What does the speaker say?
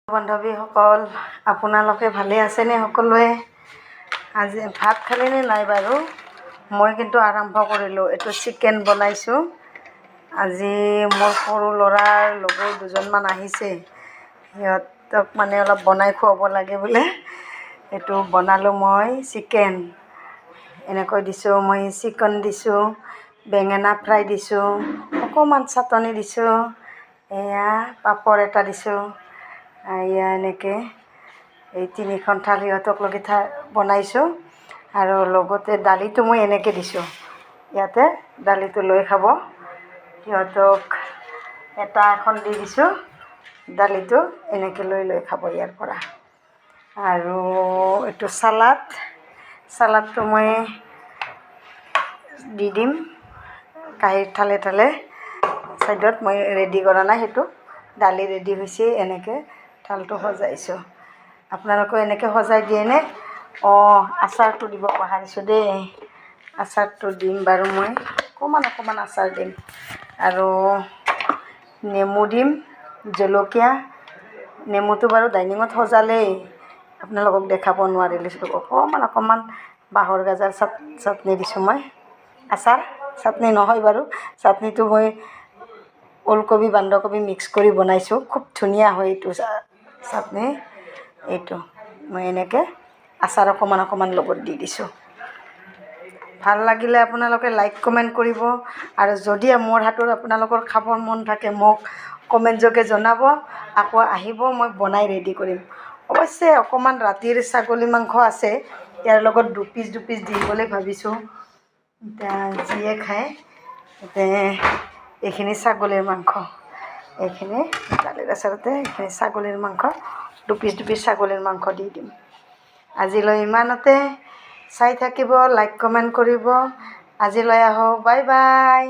বান্ধৱীসকল আপোনালোকে ভালে আছেনে সকলোৱে? আজি ভাত খালেনে নাই বাৰু? মই কিন্তু আৰম্ভ কৰিলোঁ। এইটো চিকেন বনাইছোঁ। আজি মোৰ সৰু ল'ৰাৰ লগৰ দুজনমান আহিছে, সিহঁতক মানে অলপ বনাই খুৱাব লাগে বোলে। এইটো বনালোঁ মই চিকেন। এনেকৈ দিছোঁ মই চিকেন দিছোঁ, বেঙেনা ফ্ৰাই দিছোঁ, অকণমান চাটনি দিছোঁ, এয়া পাপৰ এটা দিছোঁ। এয়া এনেকৈ এই তিনিখন থাল সিহঁতক লগি বনাইছোঁ। আৰু লগতে দালিটো মই এনেকৈ দিছোঁ, ইয়াতে দালিটো লৈ খাব। সিহঁতক এটা এখন দি দিছোঁ, দালিটো এনেকৈ লৈ খাব ইয়াৰ পৰা। আৰু এইটো চালাডটো মই দি দিম কাঁহীৰ থালে থালে ছাইডত। মই ৰেডি কৰা নাই, সেইটো দালি ৰেডি হৈছে। এনেকৈ থালটো সজাইছোঁ। আপোনালোকেও এনেকৈ সজাই দিয়েনে? আচাৰটো দিব পাহৰিছোঁ দেই। আচাৰটো দিম বাৰু, মই অকণমান আচাৰ দিম। আৰু নেমু দিম, জলকীয়া। নেমুটো বাৰু ডাইনিঙত সজালেই, আপোনালোকক দেখাব নোৱাৰিলোঁ। অকণমান বাঁহৰ গাজাৰ চাটনি দিছোঁ মই। আচাৰ চাটনি নহয় বাৰু, চাটনিটো মই ওলকবি বন্ধাকবি মিক্স কৰি বনাইছোঁ। খুব ধুনীয়া হয় এইটো চাটনি। এইটো মই এনেকৈ আচাৰ অকণমান লগত দি দিছোঁ। ভাল লাগিলে আপোনালোকে লাইক কমেণ্ট কৰিব। আৰু যদি মোৰ হাতৰ আপোনালোকৰ খাবৰ মন থাকে মোক কমেণ্ট যোগে জনাব। আকৌ আহিব, মই বনাই ৰেডি কৰিম। অৱশ্যে অকণমান ৰাতিৰ ছাগলী মাংস আছে, ইয়াৰ লগত দুপিচ দিম বুলি ভাবিছোঁ। এতিয়া যিয়ে খায়, এতিয়া এইখিনি ছাগলীৰ মাংস, এইখিনি দালিৰ আচলতে এইখিনি ছাগলীৰ মাংস, দুপিচ ছাগলীৰ মাংস দি দিম। আজিলৈ ইমানতে। চাই থাকিব, লাইক কমেণ্ট কৰিব। আজিলৈ আহোঁ, বাই বাই।